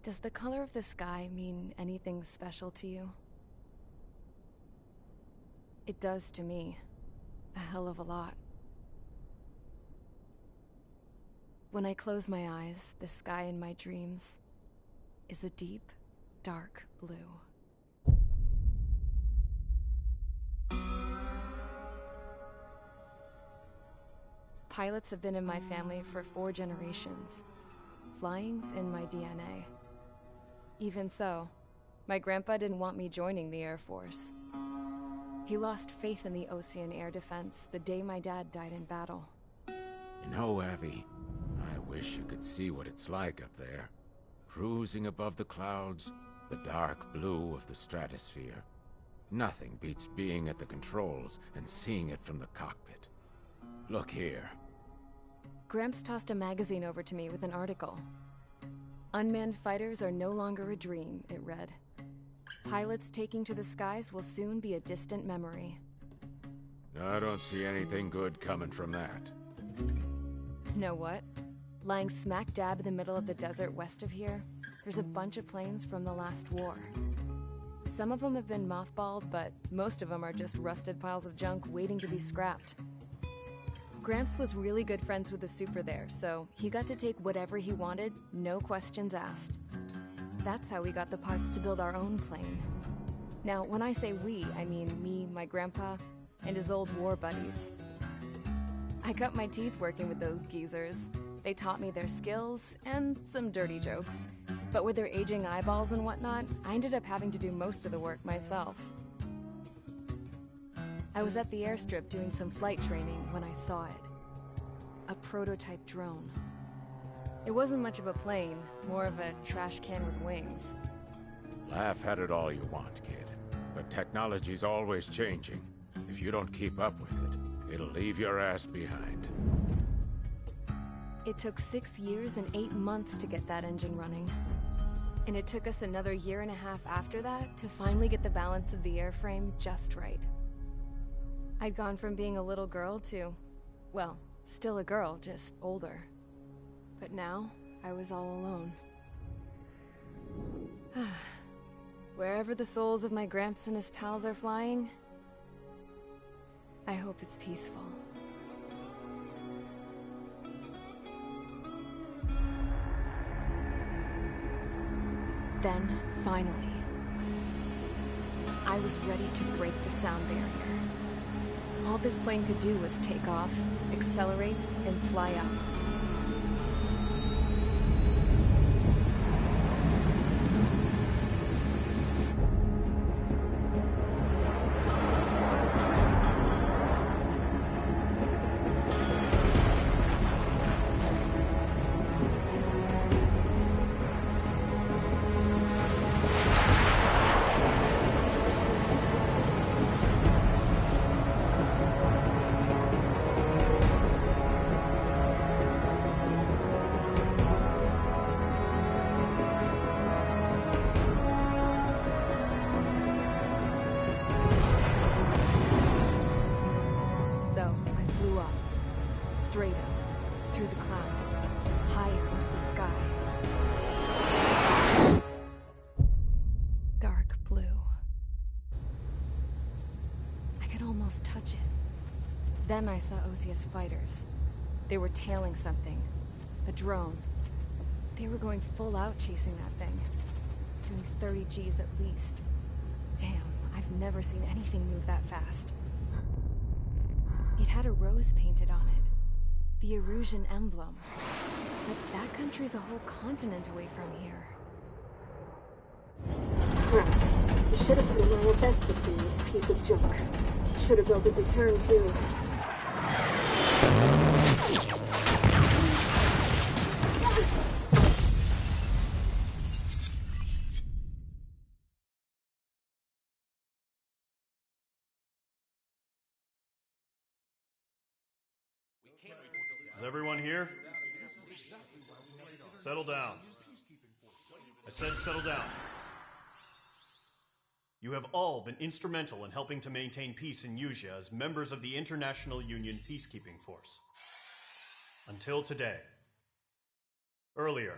Does the color of the sky mean anything special to you? It does to me. A hell of a lot. When I close my eyes, the sky in my dreams is a deep, dark blue. Pilots have been in my family for 4 generations. Flying's in my DNA. Even so, my grandpa didn't want me joining the Air Force. He lost faith in the Osean air defense the day my dad died in battle. You know, Abby, I wish you could see what it's like up there. Cruising above the clouds, the dark blue of the stratosphere. Nothing beats being at the controls and seeing it from the cockpit. Look here. Gramps tossed a magazine over to me with an article. Unmanned fighters are no longer a dream, it read. Pilots taking to the skies will soon be a distant memory. I don't see anything good coming from that. Know what? Lying smack dab in the middle of the desert west of here, there's a bunch of planes from the last war. Some of them have been mothballed, but most of them are just rusted piles of junk waiting to be scrapped. Gramps was really good friends with the super there, so he got to take whatever he wanted, no questions asked. That's how we got the parts to build our own plane. Now, when I say we, I mean me, my grandpa, and his old war buddies. I cut my teeth working with those geezers. They taught me their skills, and some dirty jokes. But with their aging eyeballs and whatnot, I ended up having to do most of the work myself. I was at the airstrip doing some flight training when I saw it. A prototype drone. It wasn't much of a plane, more of a trash can with wings. Laugh at it all you want, kid. But technology's always changing. If you don't keep up with it, it'll leave your ass behind. It took 6 years and 8 months to get that engine running. And it took us another 1.5 years after that to finally get the balance of the airframe just right. I'd gone from being a little girl to, well, still a girl, just older. But now, I was all alone. Wherever the souls of my Gramps and his pals are flying, I hope it's peaceful. Then, finally, I was ready to break the sound barrier. All this plane could do was take off, accelerate, and fly up. Straight up, through the clouds, higher into the sky. Dark blue. I could almost touch it. Then I saw Osea's fighters. They were tailing something. A drone. They were going full out chasing that thing. Doing 30 Gs at least. Damn, I've never seen anything move that fast. It had a rose painted on it. The Erusian emblem. But that country's a whole continent away from here. Crap. You should have put a little best in this piece of junk. Should have built a deterrent too. Is everyone here? Settle down. I said settle down. You have all been instrumental in helping to maintain peace in Usea as members of the International Union Peacekeeping Force. Until today. Earlier,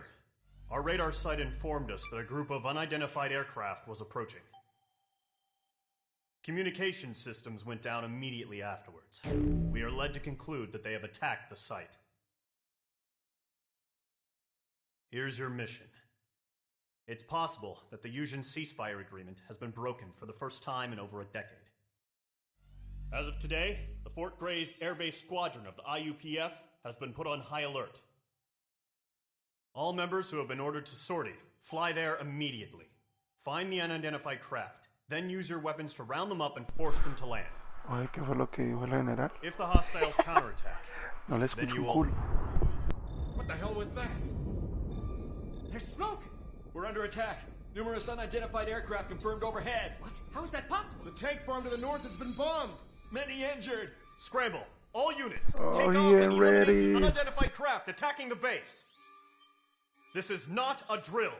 Our radar site informed us that a group of unidentified aircraft was approaching. Communication systems went down immediately afterwards. We are led to conclude that they have attacked the site. Here's your mission. It's possible that the Yuuzhan ceasefire agreement has been broken for the first time in over a decade. As of today, the Fort Grays Air Base Squadron of the IUPF has been put on high alert. All members who have been ordered to sortie, fly there immediately. Find the unidentified craft, then use your weapons to round them up and force them to land. Oye, ¿qué fue lo que dijo el general? If the hostiles counterattack, No le then escucho you un will... culo. What the hell was that? There's smoke! We're under attack. Numerous unidentified aircraft confirmed overhead. What? How is that possible? The tank farm to the north has been bombed. Many injured. Scramble! All units! Oh, Take off yeah, and eliminate ready. the unidentified craft attacking the base! This is not a drill!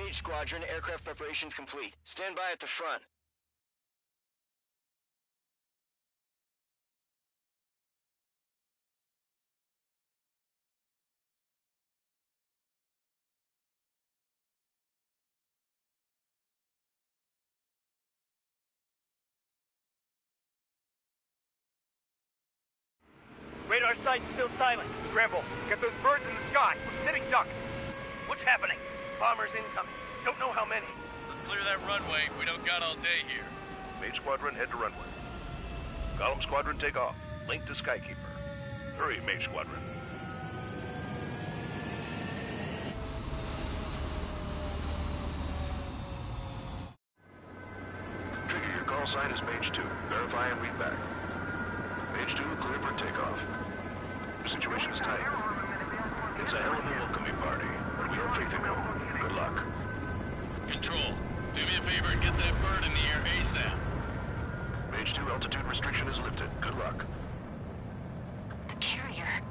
Mage Squadron, aircraft preparations complete. Stand by at the front. Radar site's still silent. Scramble. Get those birds in the sky. We're sitting ducks. What's happening? Bombers incoming. Don't know how many. Let's clear that runway. We don't got all day here. Mage Squadron, head to runway. Column Squadron, take off. Link to Skykeeper. Hurry, Mage Squadron. Trigger, your call sign is Mage 2. Verify and read back. Mage 2, clear for takeoff. The situation is tight. It's a hell of a welcoming party, but we have faith in you. Good luck. Control, do me a favor and get that bird in the air ASAP. Mage 2, altitude restriction is lifted. Good luck. The carrier.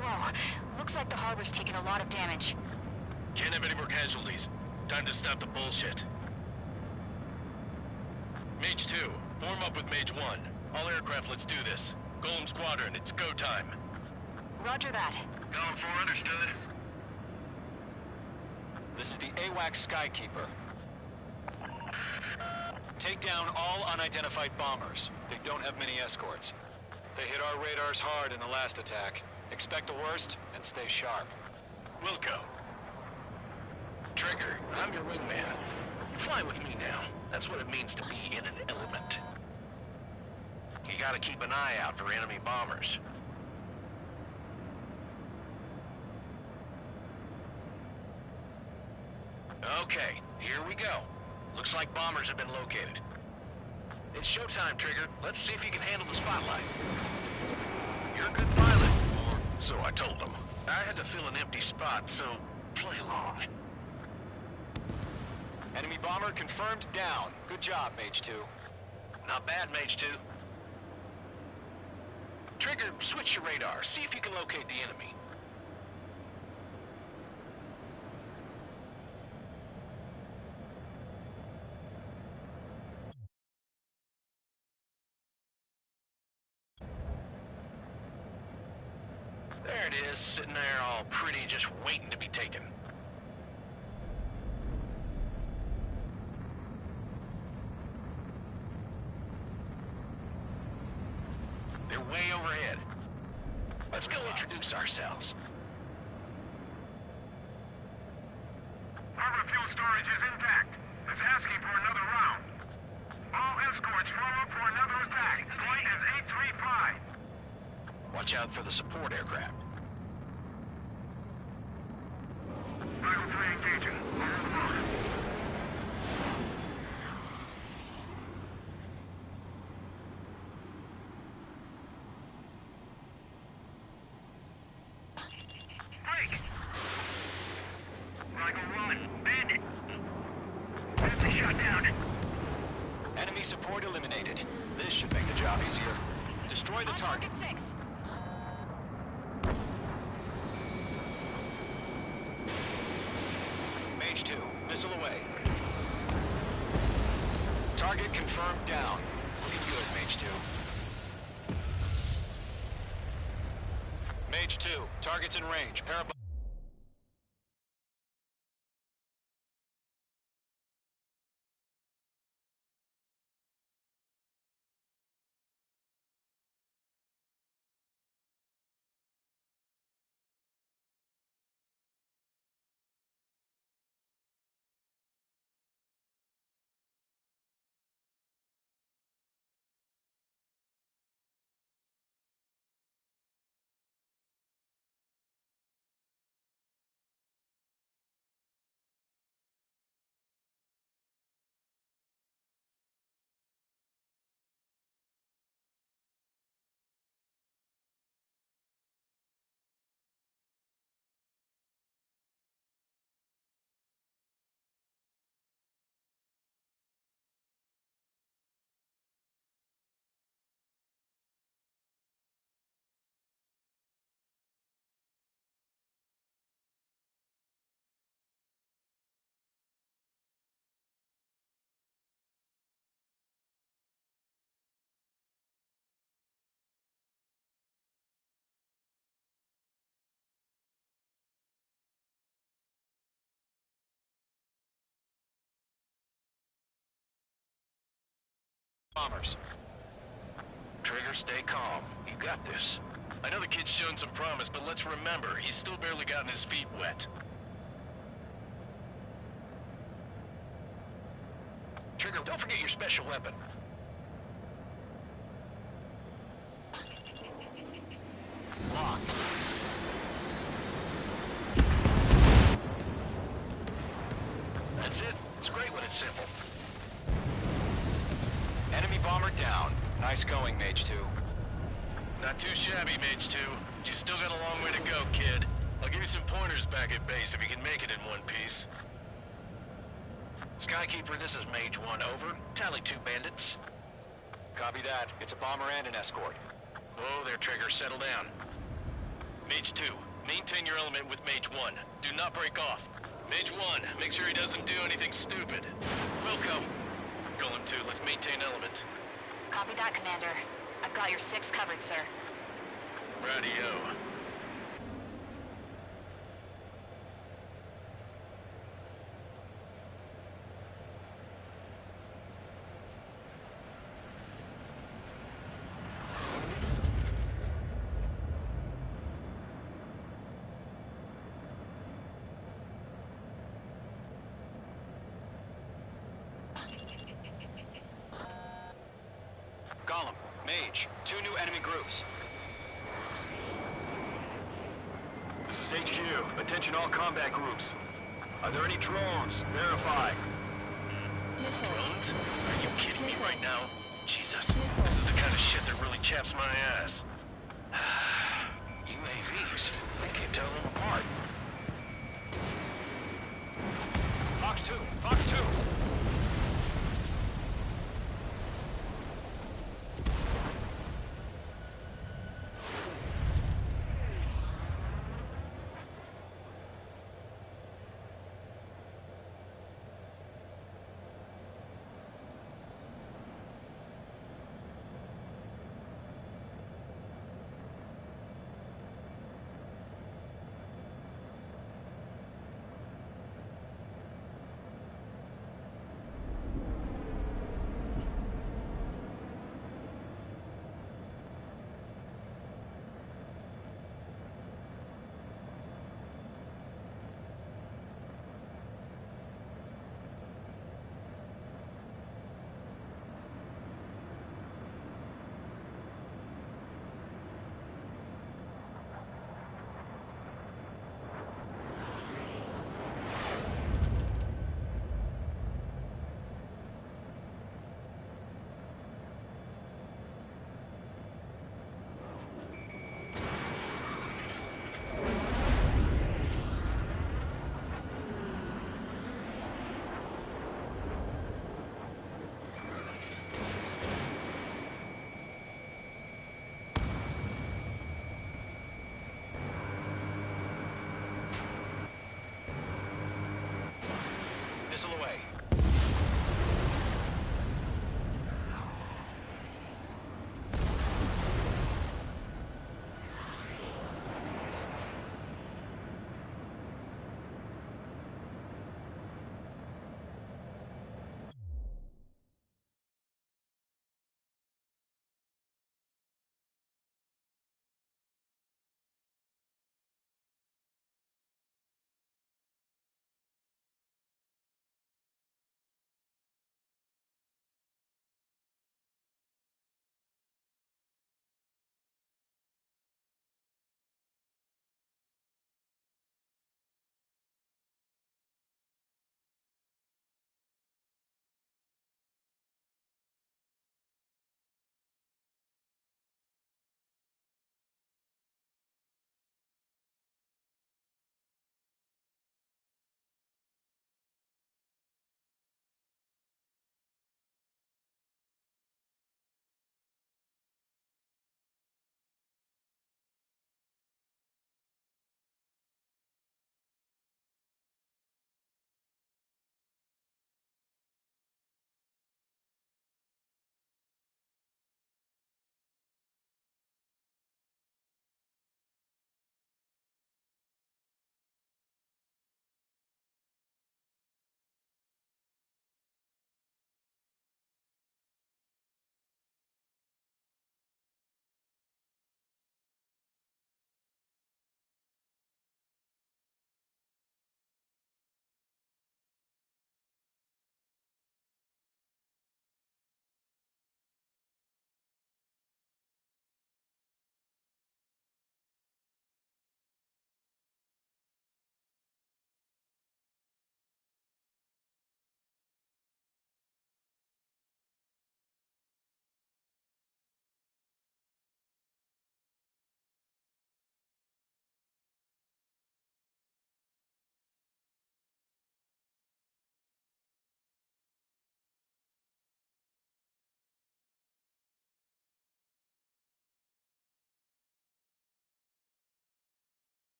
Whoa. Looks like the harbor's taken a lot of damage. Can't have any more casualties. Time to stop the bullshit. Mage 2, form up with Mage 1. All aircraft, let's do this. Golem Squadron, it's go time. Roger that. Golem 4, understood. This is the AWAC Skykeeper. Take down all unidentified bombers. They don't have many escorts. They hit our radars hard in the last attack. Expect the worst and stay sharp. Wilco. Trigger, I'm your wingman. Fly with me now. That's what it means to be in an element. You gotta keep an eye out for enemy bombers. Okay, here we go. Looks like bombers have been located. It's showtime, Trigger. Let's see if you can handle the spotlight. You're a good pilot, or so I told them. I had to fill an empty spot, so play along. Enemy bomber confirmed down. Good job, Mage 2. Not bad, Mage 2. Trigger, switch your radar. See if you can locate the enemy. There it is, sitting there all pretty, just waiting to be taken. They're way overhead. Let's go introduce ourselves. Harbor fuel storage is intact. It's asking for another round. All escorts form up for another attack. Flight is 835. Watch out for the support aircraft. Eagle 3 engaging. Break! Eagle 1, bandit. Enemy shot down. Enemy support eliminated. This should make the job easier. Destroy the target. Mage 2, missile away. Target confirmed down. Looking good, Mage 2. Mage 2, target's in range. Parabolic. bombers. Trigger, stay calm. You got this. I know the kid's shown some promise, but let's remember, he's still barely gotten his feet wet. Trigger, don't forget your special weapon. Locked. That's it. It's great when it's simple. Enemy bomber down. Nice going, Mage 2. Not too shabby, Mage 2. But you still got a long way to go, kid. I'll give you some pointers back at base if you can make it in one piece. Skykeeper, this is Mage 1, over. Tally 2 bandits. Copy that. It's a bomber and an escort. Oh, there, Trigger. Settle down. Mage 2, maintain your element with Mage 1. Do not break off. Mage 1, make sure he doesn't do anything stupid. Welcome. Golem 2, let's maintain element. Copy that, Commander. I've got your 6 covered, sir. Radio. Golem, Mage, 2 new enemy groups. This is HQ. Attention all combat groups. Are there any drones? Verify. Drones? Are you kidding me right now? Jesus, this is the kind of shit that really chaps my ass. UAVs. I can't tell them apart. Fox 2! Fox 2! Missile away.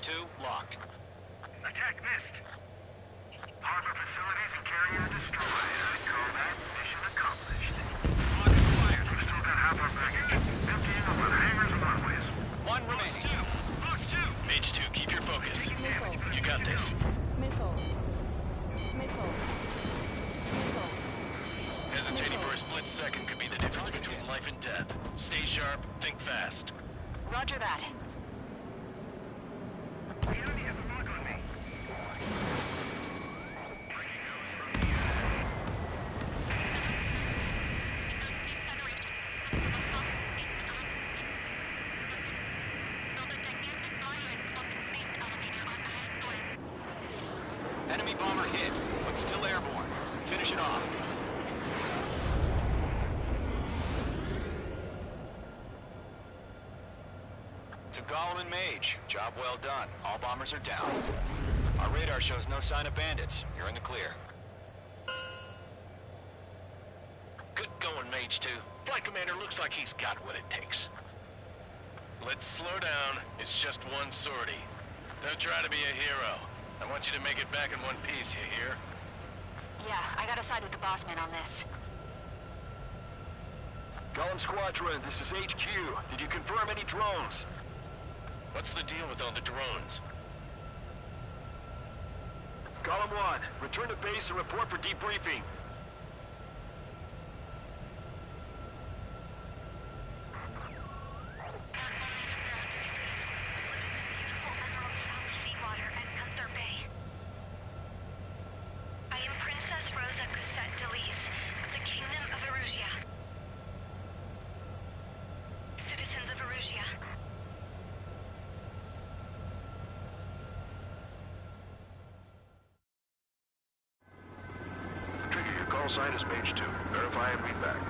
Mage 2, locked. Attack missed. Harbor facilities and carrier destroyed. I call that mission accomplished. Logging fires. We still got half our baggage. Emptying over the hangars and runways. One remaining. Box 2. Mage 2, keep your focus. You got this. Missile. Missile. Missile. Hesitating for a split second could be the difference between life and death. Stay sharp, think fast. Roger that. The enemy has a lock on me. Enemy bomber hit, but still airborne. Finish it off. To Gollum and Mage, job well done. All bombers are down. Our radar shows no sign of bandits. You're in the clear. Good going, Mage 2. Flight Commander looks like he's got what it takes. Let's slow down. It's just one sortie. Don't try to be a hero. I want you to make it back in one piece, you hear? Yeah, I gotta side with the boss man on this. Gollum Squadron, this is HQ. Did you confirm any drones? What's the deal with all the drones? Gollum 1, return to base and report for debriefing. I am Princess Rosa Cosette Delise of the Kingdom of Erusia. Citizens of Erusia. Trigger, your call sign is Mage 2. Verify and read back.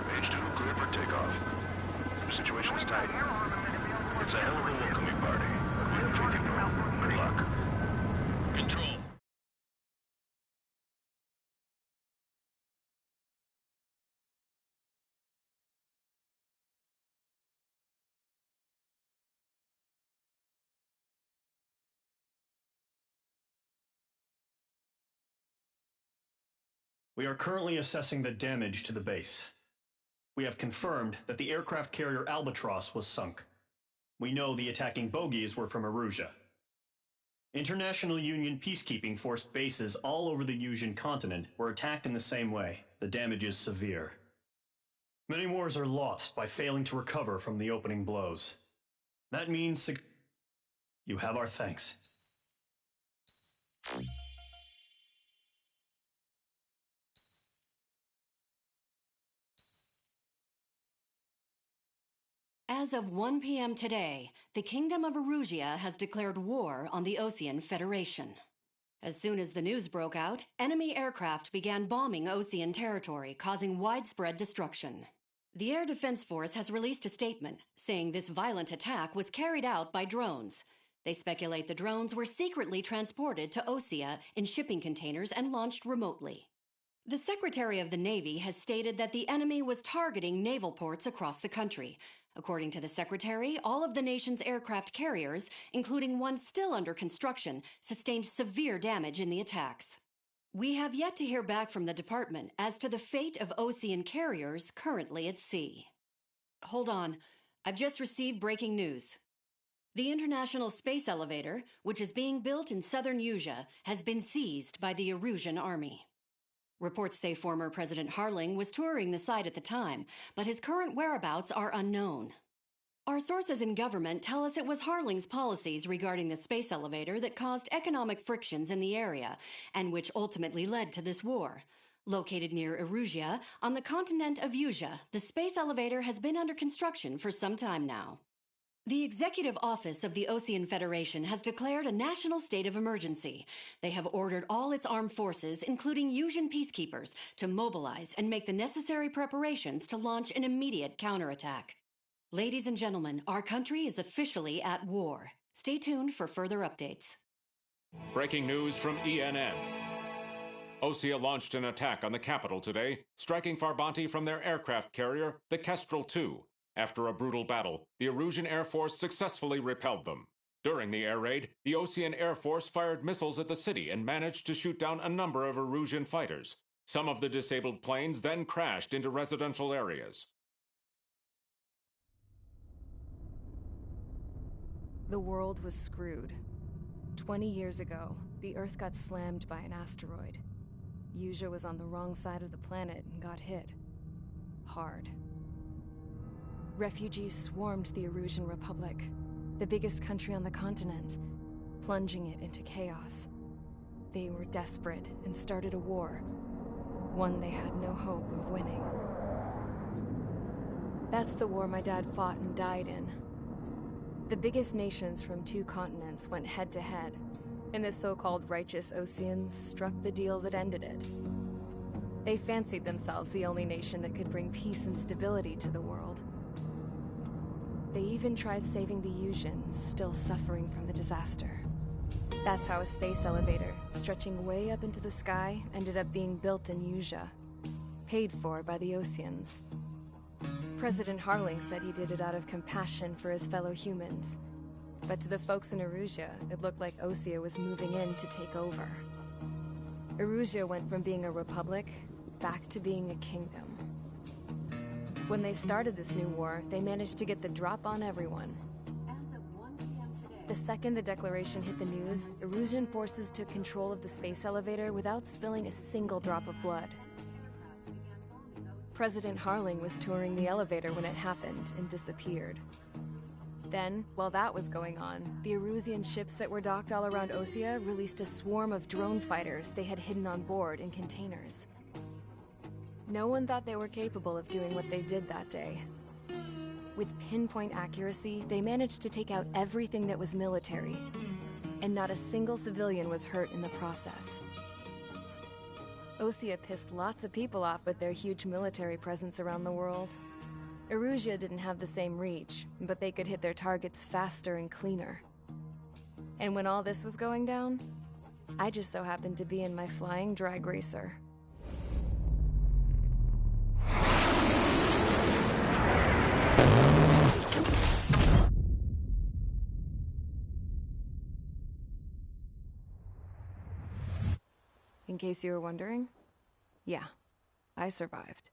Mage 2, clear for takeoff. The situation is tight. It's a hell of a welcoming party, but we have faith in you. Good luck. Control. We are currently assessing the damage to the base. We have confirmed that the aircraft carrier Albatross was sunk. We know the attacking bogies were from Erusia. International Union peacekeeping force bases all over the Usian continent were attacked in the same way. The damage is severe. Many wars are lost by failing to recover from the opening blows. That means you have our thanks. As of 1 p.m. today, the Kingdom of Erusia has declared war on the Osean Federation. As soon as the news broke out, enemy aircraft began bombing Osean territory, causing widespread destruction. The Air Defense Force has released a statement saying this violent attack was carried out by drones. They speculate the drones were secretly transported to Osea in shipping containers and launched remotely. The Secretary of the Navy has stated that the enemy was targeting naval ports across the country. According to the Secretary, all of the nation's aircraft carriers, including one still under construction, sustained severe damage in the attacks. We have yet to hear back from the department as to the fate of Osean carriers currently at sea. Hold on. I've just received breaking news. The International Space Elevator, which is being built in southern Usia, has been seized by the Erusian army. Reports say former President Harling was touring the site at the time, but his current whereabouts are unknown. Our sources in government tell us it was Harling's policies regarding the space elevator that caused economic frictions in the area, and which ultimately led to this war. Located near Erusia, on the continent of Usia, the space elevator has been under construction for some time now. The Executive Office of the Osean Federation has declared a national state of emergency. They have ordered all its armed forces, including Usian peacekeepers, to mobilize and make the necessary preparations to launch an immediate counterattack. Ladies and gentlemen, our country is officially at war. Stay tuned for further updates. Breaking news from ENN. Osea launched an attack on the capital today, striking Farbanti from their aircraft carrier, the Kestrel II. After a brutal battle, the Erusian Air Force successfully repelled them. During the air raid, the Osean Air Force fired missiles at the city and managed to shoot down a number of Erusian fighters. Some of the disabled planes then crashed into residential areas. The world was screwed. 20 years ago, the Earth got slammed by an asteroid. Usea was on the wrong side of the planet and got hit. Hard. Refugees swarmed the Erusian Republic, the biggest country on the continent, plunging it into chaos. They were desperate and started a war, one they had no hope of winning. That's the war my dad fought and died in. The biggest nations from 2 continents went head-to-head, and the so-called righteous Oseans struck the deal that ended it. They fancied themselves the only nation that could bring peace and stability to the world. They even tried saving the Usians, still suffering from the disaster. That's how a space elevator, stretching way up into the sky, ended up being built in Usea, paid for by the Oseans. President Harling said he did it out of compassion for his fellow humans. But to the folks in Erusia, it looked like Osea was moving in to take over. Erusia went from being a republic back to being a kingdom. When they started this new war, they managed to get the drop on everyone. The second the declaration hit the news, Erusian forces took control of the space elevator without spilling a single drop of blood. President Harling was touring the elevator when it happened and disappeared. Then, while that was going on, the Erusian ships that were docked all around Osea released a swarm of drone fighters they had hidden on board in containers. No one thought they were capable of doing what they did that day. With pinpoint accuracy, they managed to take out everything that was military, and not a single civilian was hurt in the process. Osea pissed lots of people off with their huge military presence around the world. Erusia didn't have the same reach, but they could hit their targets faster and cleaner. And when all this was going down, I just so happened to be in my flying drag racer. In case you were wondering, yeah, I survived.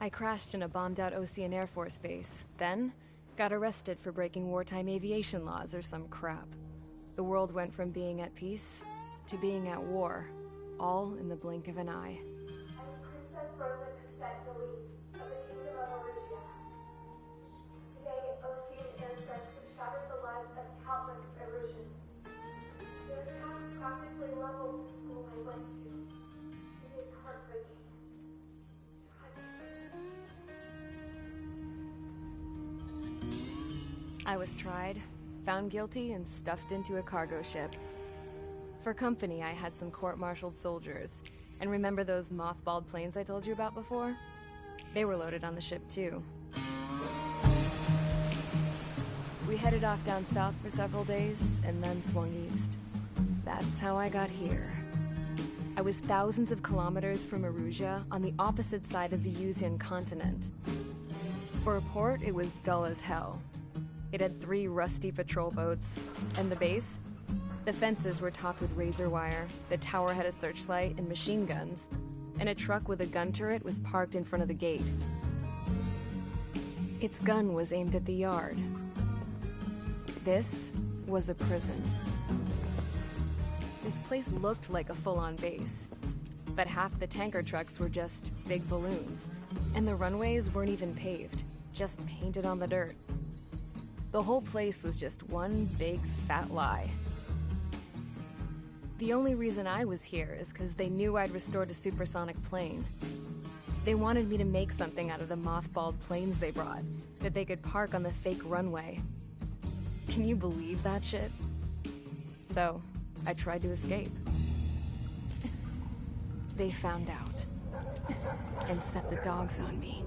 I crashed in a bombed-out Osean Air Force base, then got arrested for breaking wartime aviation laws or some crap. The world went from being at peace to being at war, all in the blink of an eye. Princess Rosa Cassette Delise of the Kingdom of Erusia. Today, Osean airstrikes have shattered the lives of countless Erusians. Their attacks practically leveled the school I went to. It is heartbreaking. I was tried, found guilty, and stuffed into a cargo ship. For company, I had some court-martialed soldiers. And remember those mothballed planes I told you about before? They were loaded on the ship, too. We headed off down south for several days, and then swung east. That's how I got here. I was thousands of kilometers from Erusia, on the opposite side of the Usian continent. For a port, it was dull as hell. It had 3 rusty patrol boats, and the base? The fences were topped with razor wire, the tower had a searchlight and machine guns, and a truck with a gun turret was parked in front of the gate. Its gun was aimed at the yard. This was a prison. This place looked like a full-on base, but half the tanker trucks were just big balloons, and the runways weren't even paved, just painted on the dirt. The whole place was just one big fat lie. The only reason I was here is because they knew I'd restored a supersonic plane. They wanted me to make something out of the mothballed planes they brought, that they could park on the fake runway. Can you believe that shit? So, I tried to escape. They found out, and set the dogs on me.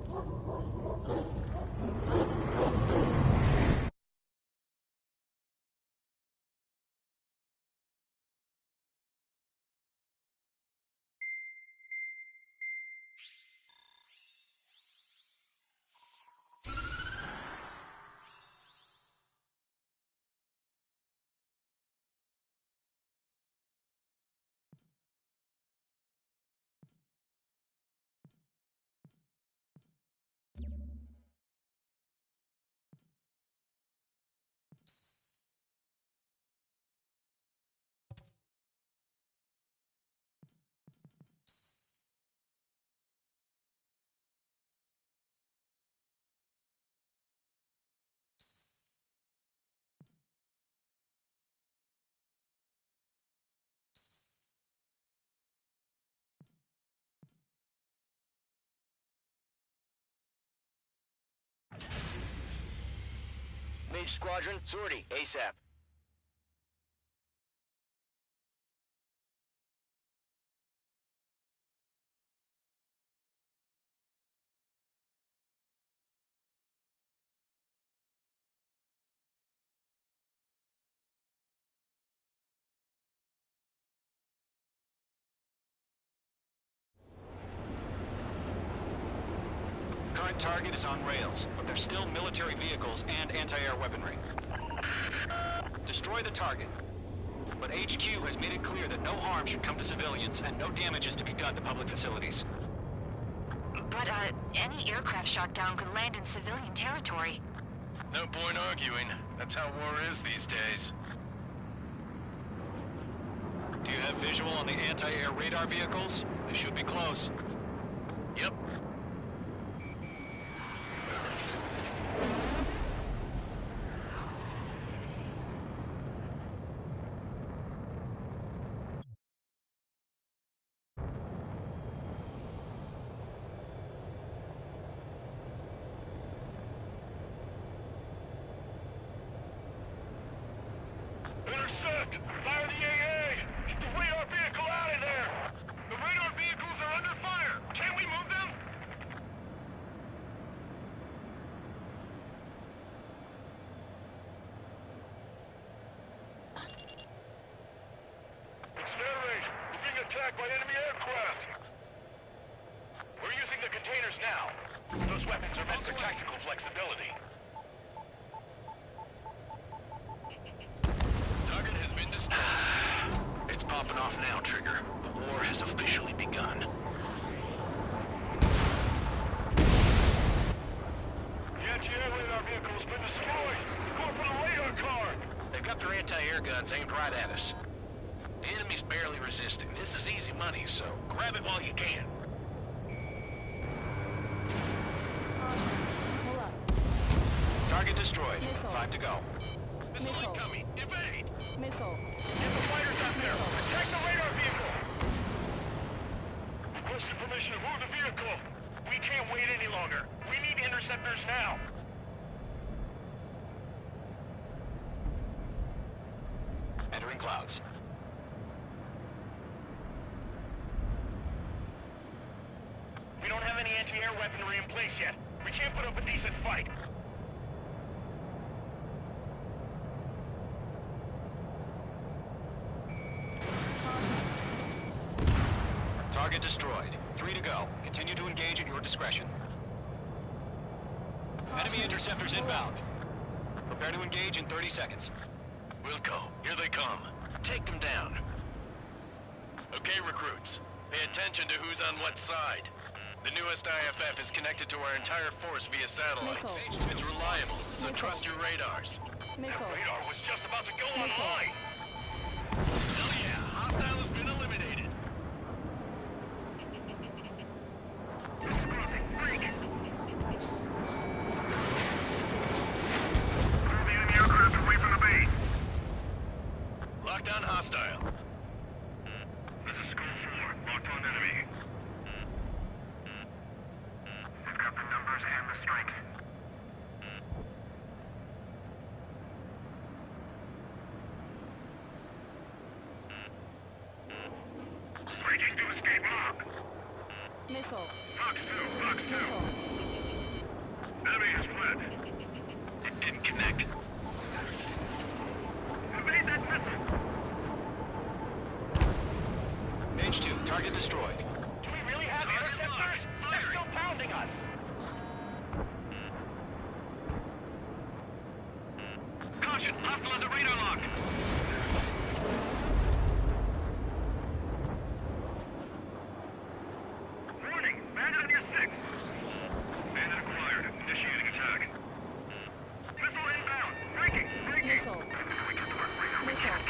Page Squadron, sortie, ASAP. Current target is on rails, but there's still military vehicles and anti-air weaponry. Destroy the target. But HQ has made it clear that no harm should come to civilians and no damage is to be done to public facilities. But, any aircraft shot down could land in civilian territory. No point arguing. That's how war is these days. Do you have visual on the anti-air radar vehicles? They should be close. Yep. Intercept! Fire the AA! Get the radar vehicle out of there! The radar vehicles are under fire! Can we move them? Accelerate! We're being attacked by enemy aircraft! We're using the containers now. Those weapons are meant for tactical flexibility. Target has been destroyed. It's popping off now, Trigger. The war has officially begun. The anti-air radar vehicle's been destroyed! Go for the radar car! They've got their anti-air guns aimed right at us. The enemy's barely resisting. This is easy money, so grab it while you can. Target destroyed. 5 to go. Missile incoming! Evade! Missile. Get the fighters out there! Attack the radar vehicle! Requesting permission to move the vehicle! We can't wait any longer! We need interceptors now! Entering clouds. We don't have any anti-air weaponry in place yet. We can't put up a decent fight. Target destroyed. 3 to go. Continue to engage at your discretion. Enemy interceptors inbound. Prepare to engage in 30 seconds. Wilco, here they come. Take them down. Okay, recruits. Pay attention to who's on what side. The newest IFF is connected to our entire force via satellite. It's reliable, so trust your radars. That radar was just about to go online! Hell yeah, hostile has been eliminated. Lockdown hostile. This is Skull 4. Locked on enemy. We've got the numbers and the strength. Breaking to escape lock. Missile. Fox 2, Fox 2. Enemy has fled. It didn't connect. Evade that missile. Mage 2, target destroyed. Do we really have interceptors? They're still pounding us. Caution, hostile has a radar lock. Warning, bandit on your 6. Bandit acquired. Initiating attack. Missile inbound. Breaking. Missile. Missile. Attack.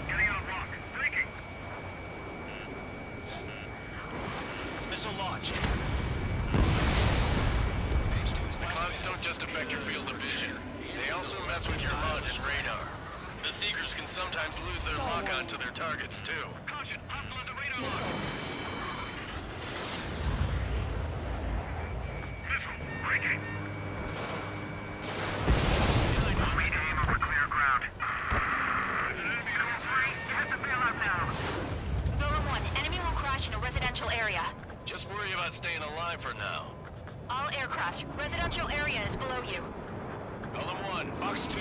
Getting out of rock. Breaking. Missile launched. Mage 2 is The clouds don't just affect your field of vision. They also mess with your HUD and radar. The Seekers can sometimes lose their lock-on to their targets, too. Caution, hostile at the radar lock. Missile, breaking. Lead aim over clear ground. You have to bail out now. Golem 1, enemy will crash in a residential area. Just worry about staying alive for now. All aircraft, residential area is below you. Golem 1, Fox 2.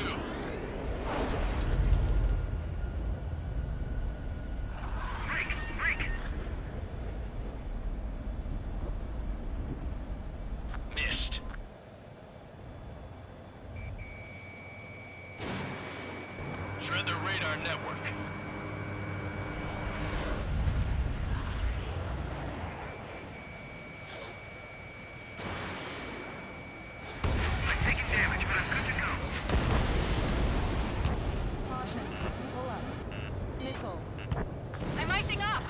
Break! Missed. Shred the radar network. I'm taking damage, but I'm good to go. I'm icing up.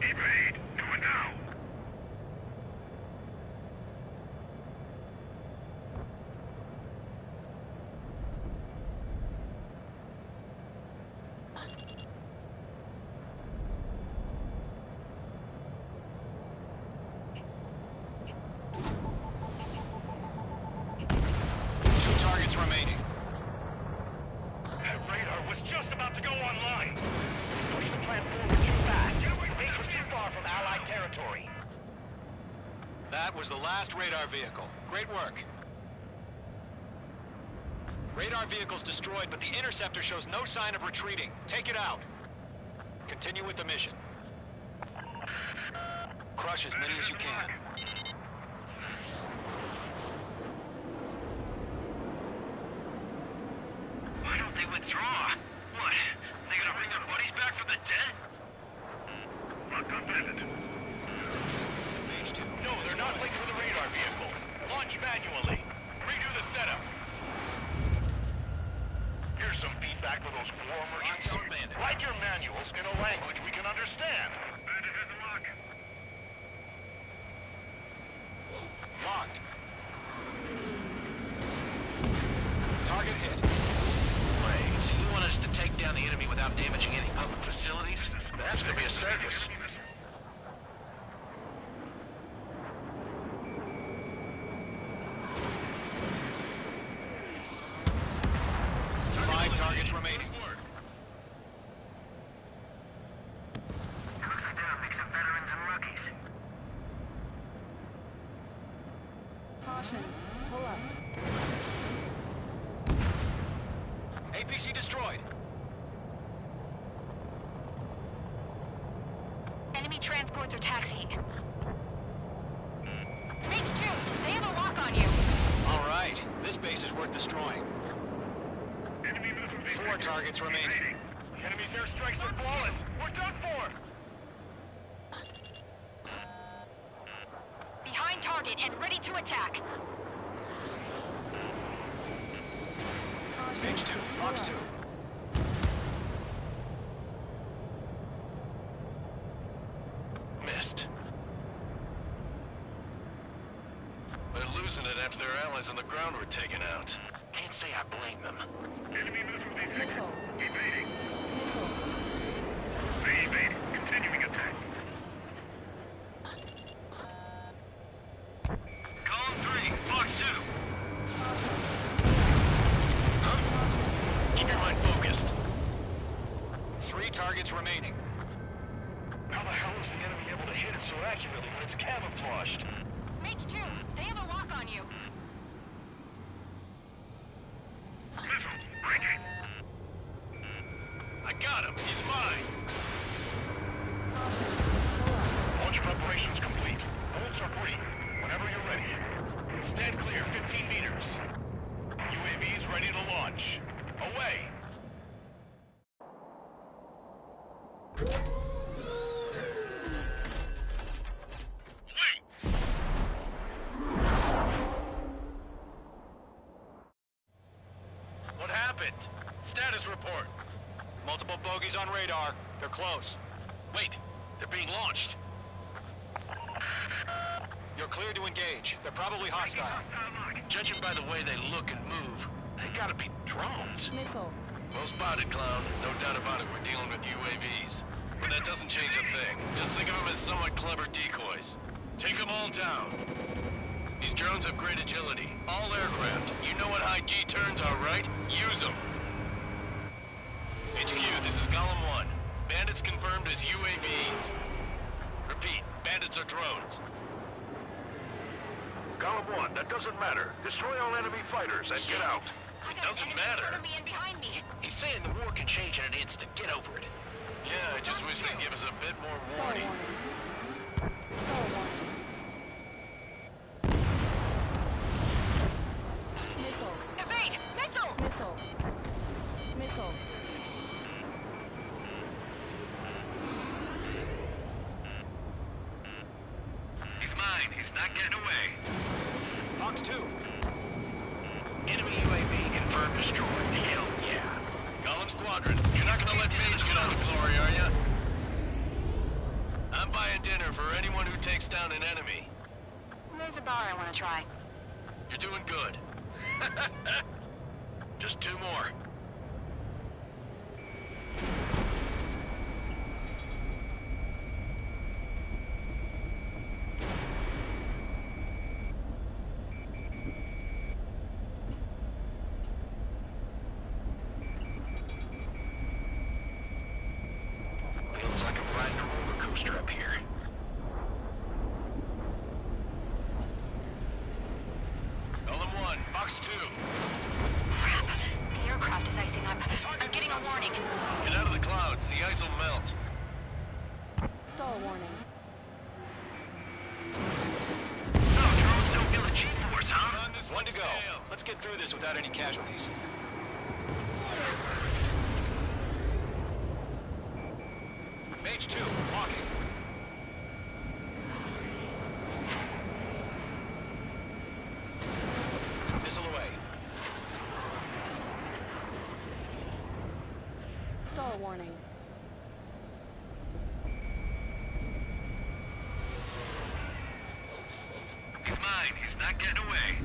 Evade. Do it now. Two targets remaining. That radar was just about to go online. Push the plant forward too fast. The base was too far from Allied territory. That was the last radar vehicle. Great work. Radar vehicle's destroyed, but the interceptor shows no sign of retreating. Take it out. Continue with the mission. Crush as many as you can. Why don't they withdraw? What? They gonna bring their buddies back from the dead? Lock unbended. No, they're not linked with the radar vehicle. Launch manually. Redo the setup. Here's some feedback for those war merchants. Write your manuals in a language we can understand. Bandit has a lock. Locked. Target hit. Wait, so you want us to take down the enemy without damaging any public facilities? That's gonna be a circus. Five targets remaining. Looks like they're a mix of veterans and rookies. Caution. Pull up. APC destroyed. Enemy transports are taxiing. Reach 2, they have a lock on you. All right. This base is worth destroying. Four targets remaining. The enemy's airstrikes are flawless. We're done for. Behind target and ready to attack. H2, Fox 2. Missed. They're losing it after their allies on the ground were taken out. Can't say I blame them. Enemy missile detected. Evading. They evade. Continuing attack. Column 3, Fox 2. Keep your mind focused. Three targets remaining. How the hell is the enemy able to hit it so accurately when it's camouflaged? Mage 2, they have a lock on you. Missile, breaking. I got him. He's mine. Launch preparations complete. Bolts are free. Whenever you're ready. Stand clear, 15 meters. UAVs ready to launch. Away. What happened? Status report. Multiple bogies on radar. They're close. Wait, they're being launched. You're cleared to engage. They're probably hostile. Judging by the way they look and move, they gotta be drones. Missile. Well spotted, Clown. No doubt about it, we're dealing with UAVs. But that doesn't change a thing. Just think of them as somewhat clever decoys. Take them all down. These drones have great agility. All aircraft. You know what high G turns are, right? Use them. HQ, this is Column 1. Bandits confirmed as UAVs. Repeat, bandits are drones. Column 1, that doesn't matter. Destroy all enemy fighters and get out. It doesn't matter. Behind me. He's saying the war can change in an instant. Get over it. Yeah, I just wish they'd give us a bit more warning. Missile. Evade! Missile! Missile. Missile. He's mine. He's not getting away. Fox 2. Enemy UAV confirmed destroyed. Hell yeah. Column Squadron, you're not gonna let Mage get all the glory, are ya? I'm buying dinner for anyone who takes down an enemy. There's a bar I want to try. You're doing good. Just 2 more. Feels like I'm riding a roller coaster up here. Column 1, Box 2. Crap. The aircraft is icing up. I'm getting a warning. Get out of the clouds. The ice will melt. Stall warning. Drones don't feel the G-force, huh? One to go. Let's get through this without any casualties. Mage 2, walking. Missile away. Stall warning. He's mine. He's not getting away.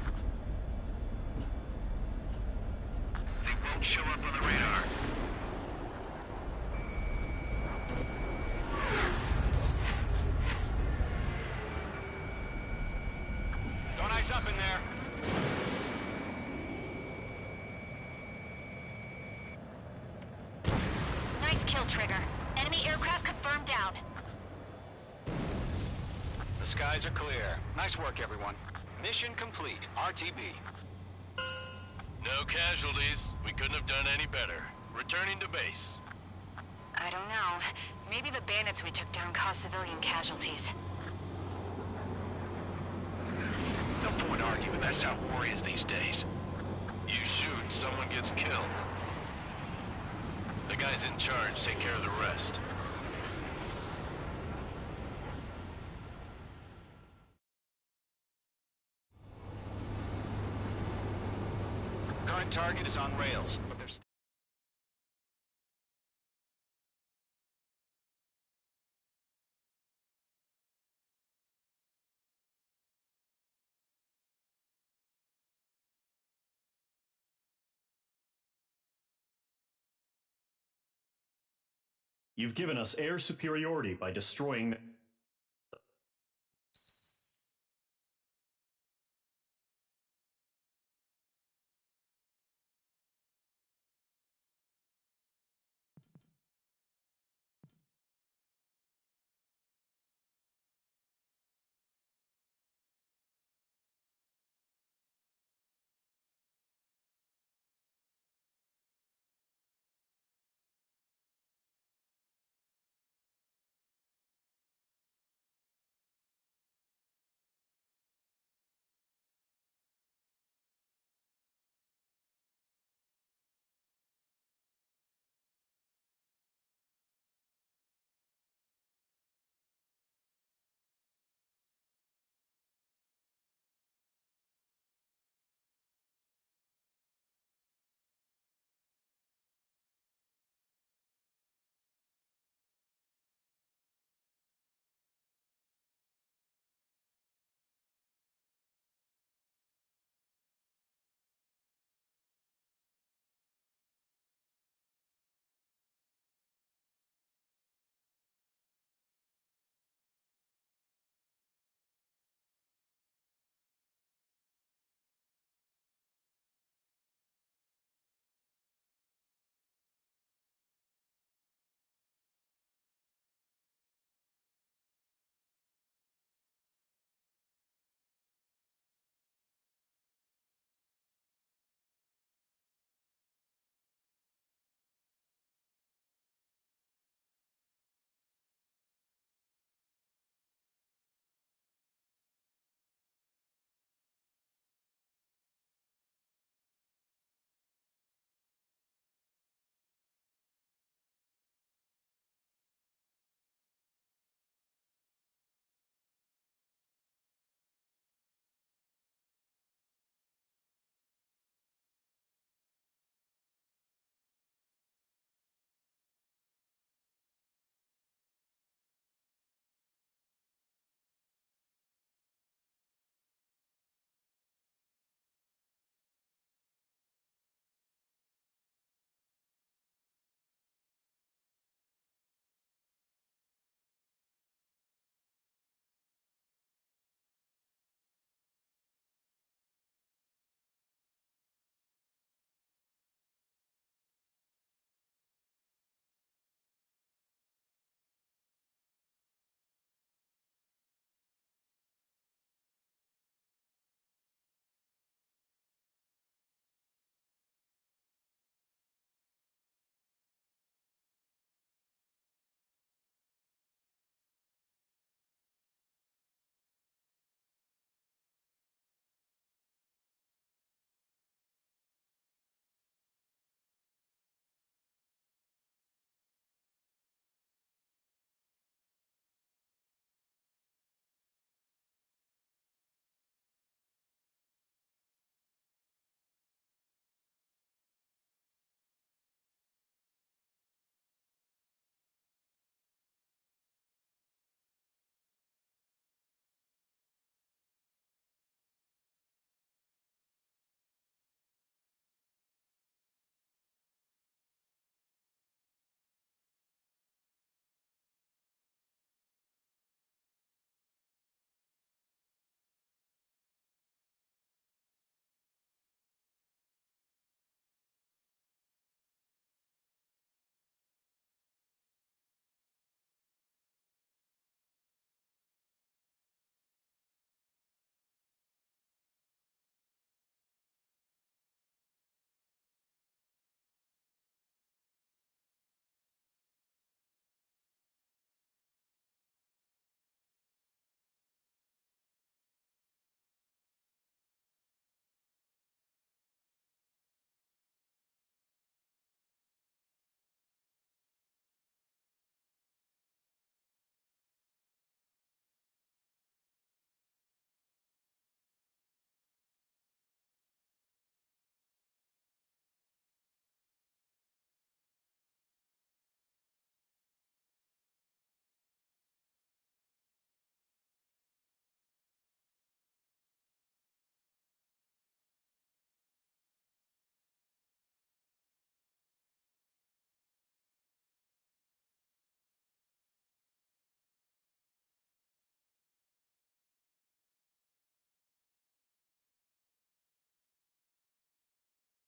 They won't show up on the radar. Don't ice up in there. Nice kill, Trigger. Enemy aircraft confirmed down. The skies are clear. Nice work, everyone. Mission complete. RTB. No casualties. We couldn't have done any better. Returning to base. I don't know. Maybe the bandits we took down caused civilian casualties. No point arguing. That's how war is these days. You shoot, someone gets killed. The guys in charge take care of the rest. Current target is on rails, but there's... You've given us air superiority by destroying